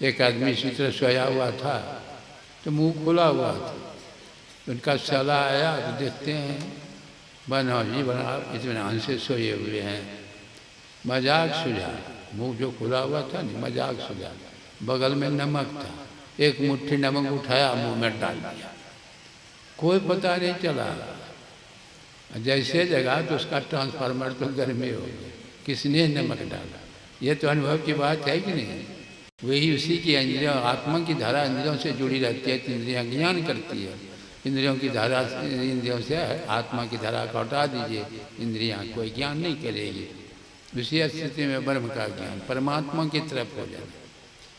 एक आदमी इसी तरह सोया हुआ था तो मुंह खुला हुआ था, उनका साला आया तो देखते हैं बना जी बना इत्मीनान से सोए हुए हैं। मजाक सुझा, मुंह जो खुला हुआ था नहीं, मजाक सुझा। बगल में नमक था, एक मुट्ठी नमक उठाया मुंह में डाल दिया, कोई पता नहीं चला। जैसे जगह तो उसका ट्रांसफार्मर तो गर्मी हो गया, किसने नमक डाला। ये तो अनुभव की बात है कि नहीं। वही उसी की इंद्रियों, आत्मा की धारा इंद्रियों से जुड़ी रहती है, इंद्रियां ज्ञान करती है। इंद्रियों की धारा, इंद्रियों से आत्मा की धारा को हटा दीजिए, इंद्रियां कोई ज्ञान नहीं करेगी। उसी स्थिति में ब्रह्म का ज्ञान परमात्मा की तरफ हो जाए।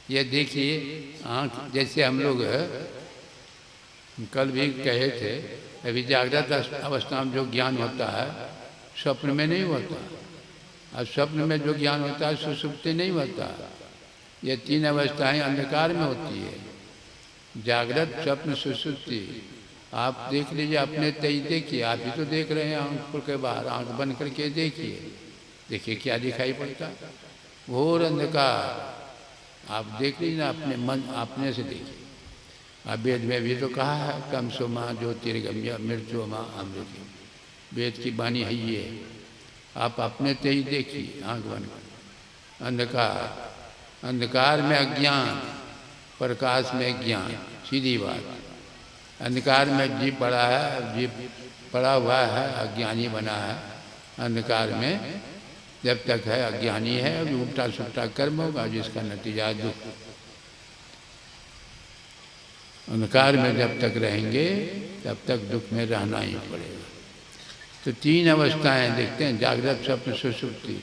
ये देखिए आँख, जैसे हम लोग कल भी कहे थे, अभी जागृत अवस्था में जो ज्ञान होता है स्वप्न में नहीं होता, और स्वप्न में जो ज्ञान होता है सुषुप्ति नहीं होता। ये तीन अवस्थाएं अंधकार में होती है, जागृत स्वप्न सुषुप्ति। आप देख लीजिए, अपने तेज देखिए, आप ही तो देख रहे हैं आंख के बाहर, आंख बंद करके देखिए, देखिए क्या दिखाई पड़ता, घोर अंधकार। आप देख लीजिए ना, अपने मन अपने से देखिए। अब वेद में भी तो कहा है कम सो माँ ज्योतिर्गम्य मृत्यु माँ अमृत, वेद की वाणी है ये। आप अपने तेज देखिए, आंख बंद कर। अंधकार, अंधकार में अज्ञान, प्रकाश में ज्ञान, सीधी बात। अंधकार में जीव पड़ा है, जीव पड़ा हुआ है, अज्ञानी बना है। अंधकार में जब तक है अज्ञानी है, अभी उल्टा सुल्टा कर्म होगा जिसका नतीजा दुख। अंधकार में जब तक रहेंगे तब तक दुख में रहना ही पड़ेगा। तो तीन अवस्थाएं देखते हैं, जागृत स्वप्न सुषुप्ति।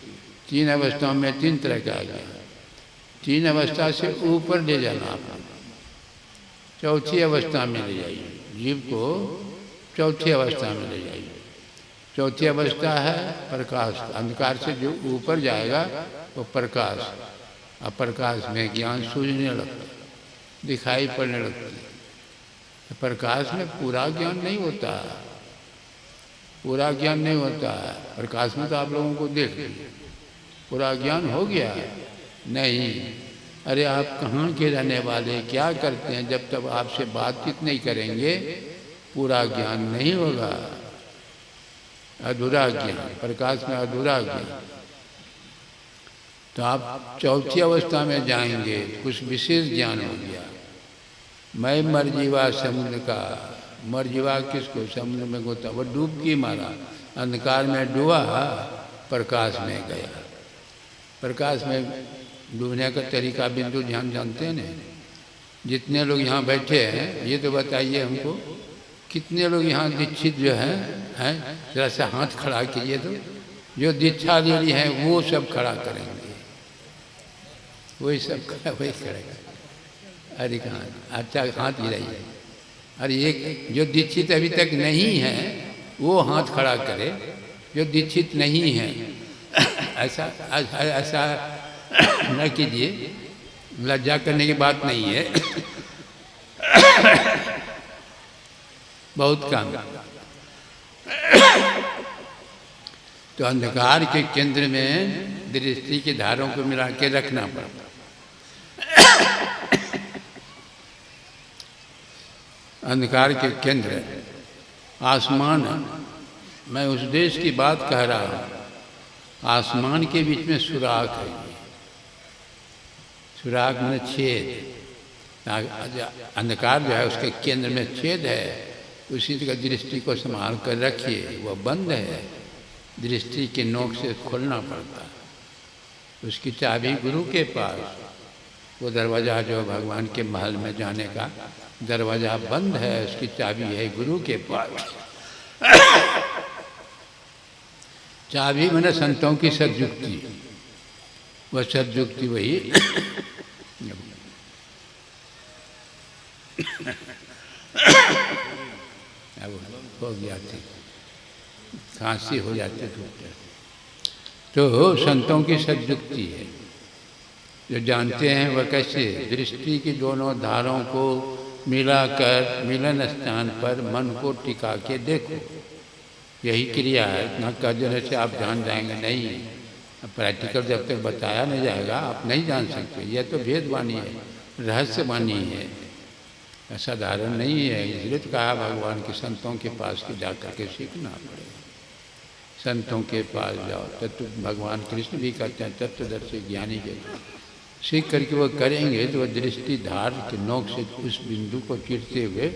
तीन अवस्थाओं में तीन तरह का आ गया। तीन अवस्था से ऊपर ले जाना आपको, चौथी अवस्था में ले जाइए जीव को, चौथी अवस्था में ले जाइए। चौथी अवस्था है प्रकाश। अंधकार से जो ऊपर जाएगा वो प्रकाश, और प्रकाश में ज्ञान सूझने लगता, दिखाई पड़ने लगती। प्रकाश में पूरा ज्ञान नहीं होता, पूरा ज्ञान नहीं होता है प्रकाश में। तो आप लोगों को देख लीजिए, पूरा ज्ञान हो गया नहीं। अरे आप कहाँ के रहने वाले, क्या करते हैं, जब तक आपसे बातचीत नहीं करेंगे पूरा ज्ञान नहीं होगा। अधूरा ज्ञान, प्रकाश में अधूरा ज्ञान। तो आप चौथी अवस्था में जाएंगे, कुछ विशेष ज्ञान हो गया। मैं मरजीवा समुद्र का, मरजीवा किसको, समुद्र में गोता, वो डूबकी मारा, अंधकार में डूबा, प्रकाश में गया। प्रकाश में डूबने का तरीका बिंदु ध्यान जानते हैं ना। जितने लोग यहाँ बैठे हैं ये तो बताइए हमको, कितने लोग यहाँ दीक्षित जो हैं जरा सा हाथ खड़ा कीजिए। तो जो दीक्षा ले ली है वो सब खड़ा करेंगे, वही सब वही करेगा। अरे कहाँ, अच्छा हाथ गिराइए। अरे एक जो दीक्षित अभी तक नहीं है वो हाथ खड़ा करे, जो दीक्षित नहीं है। ऐसा ऐसा न कीजिए, लज्जा करने की बात नहीं है। बहुत काम। तो अंधकार के केंद्र में दृष्टि के धारों को मिला के रखना पड़ता। अंधकार के केंद्र आसमान, मैं उस देश की बात कह रहा हूँ। आसमान के बीच में सुराख है, सुराख में छेद। अंधकार जो है उसके केंद्र में छेद है, उसी का दृष्टि को संभाल कर रखिए। वह बंद है, दृष्टि के नोक से खोलना पड़ता है। उसकी चाबी गुरु के पास। वो दरवाज़ा जो भगवान के महल में जाने का दरवाज़ा बंद है, उसकी चाबी है गुरु के पास। चाबी मैंने संतों की सद्युक्ति, वह सद्युक्ति वही हो गया थी, खांसी हो जाती तो संतों की सद्युक्ति है। जो जानते हैं वह कैसे दृष्टि की दोनों धारों को मिलाकर मिलन स्थान पर मन को टिका के देखो। यही क्रिया है। इतना कर देने से आप जान जाएंगे नहीं, प्रैक्टिकल जब तक बताया नहीं जाएगा आप नहीं जान सकते। यह तो भेदवाणी है, रहस्यवाणी है, साधारण नहीं है। इसलिए तो कहा भगवान के संतों के पास के जा कर के सीखना पड़ेगा। संतों के पास जाओ, तत्व भगवान कृष्ण भी कहते हैं तत्वदर्शी ज्ञानी के सीख करके वो करेंगे तो वह दृष्टि धार के नोक से उस बिंदु को चीरते हुए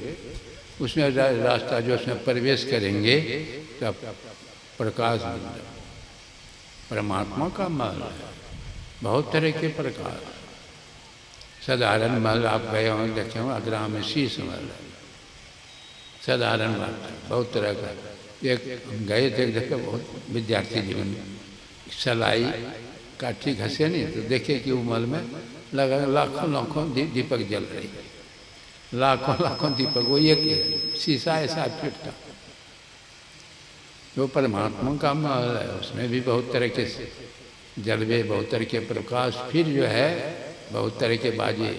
उसमें रास्ता जो उसमें प्रवेश करेंगे तब प्रकाश मिल जाए। परमात्मा का महल है, बहुत तरह के प्रकाश। साधारण महल आप गए हों देखे हों, आगरा में शीश महल है, साधारण महल बहुत तरह का। एक गए थे देखे, बहुत विद्यार्थी जीवन में सलाई काठी घसे नहीं तो देखे कि वो महल में लगा लाखों लाखों दीपक जल रही, लाखों लाखों दीपक, वो एक शीशा ऐसा फिटता। वो परमात्मा का महल है, उसमें भी बहुत तरह के जलवे, बहुत तरह के प्रकाश, फिर जो है बहुत तरह के बाजे।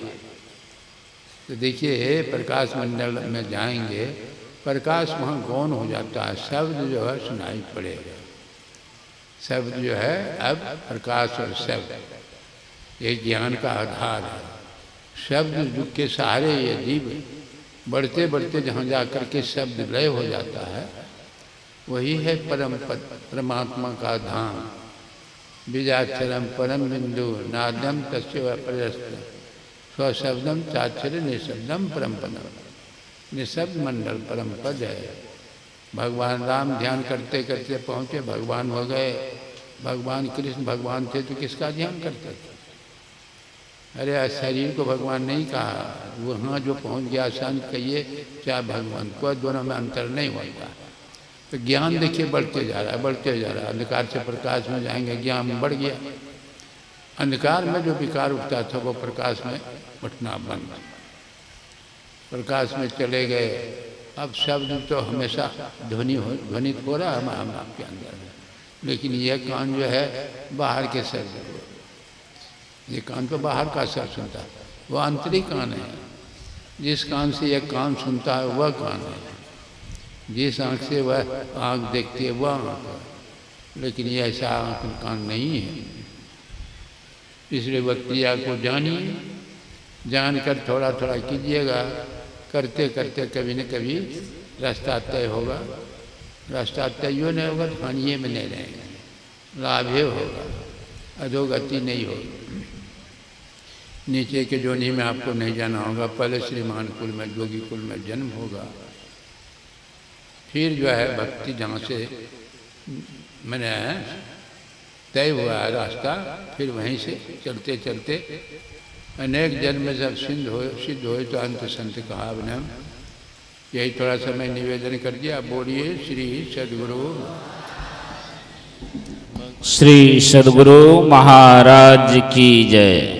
तो देखिए प्रकाश मंडल में जाएंगे, प्रकाश वहाँ गौण हो जाता है, शब्द जो है सुनाई पड़ेगा। शब्द जो है अब प्रकाश और शब्द ये ज्ञान का आधार है। शब्द के सहारे ये जीव बढ़ते बढ़ते जहाँ जा कर के शब्द लय हो जाता है, वही है परम पद, परमात्मा का धाम। बीजाक्षरम परम बिंदु नादम तस्य प्रयस्त स्वशब्दम चाक्षर निशब्दम परम पदम। निशब्द मंडल परम पद है। भगवान राम ध्यान करते करते पहुँचे, भगवान हो गए। भगवान कृष्ण भगवान थे तो किसका ध्यान करते थे? अरे शरीर को भगवान नहीं कहा, वहाँ जो पहुँच गया संत कहिए चाहे भगवान को, दोनों में अंतर नहीं होता। तो ज्ञान देखिए बढ़ते जा रहा है, बढ़ते जा रहा है। अंधकार से प्रकाश में जाएंगे, ज्ञान बढ़ गया। अंधकार में जो विकार उठता था वो प्रकाश में उठना बंद, प्रकाश में चले गए। अब शब्द तो हमेशा ध्वनित हो रहा है हम आपके अंदर में, लेकिन यह कान जो है बाहर के शब्द, ये कान तो बाहर का शब्द सुनता है, वह आंतरिक कान है। जिस कान से यह कान सुनता है वह कान है, जिस आँख से वह आँख देखती है वह आँख है, लेकिन ये ऐसा आँख कान नहीं है। इसलिए वक्तिया को जानिए, जानकर थोड़ा थोड़ा कीजिएगा, करते करते कभी न कभी रास्ता तय होगा। रास्ता तय नहीं होगा तो हानिए में नहीं रहेंगे, लाभे होगा, अधोगति नहीं होगी। नीचे के जोनी में आपको नहीं जाना होगा, पहले श्रीमान कुल में जोगी कुल में जन्म होगा, फिर जो है भक्ति जहाँ से मैंने तय हुआ है रास्ता, फिर वहीं से चलते चलते अनेक जन्म जब सिद्ध हो तो अंत संत कहा बने। यही थोड़ा सा मैं निवेदन कर दिया। बोलिए श्री सद्गुरु, श्री सद्गुरु महाराज की जय।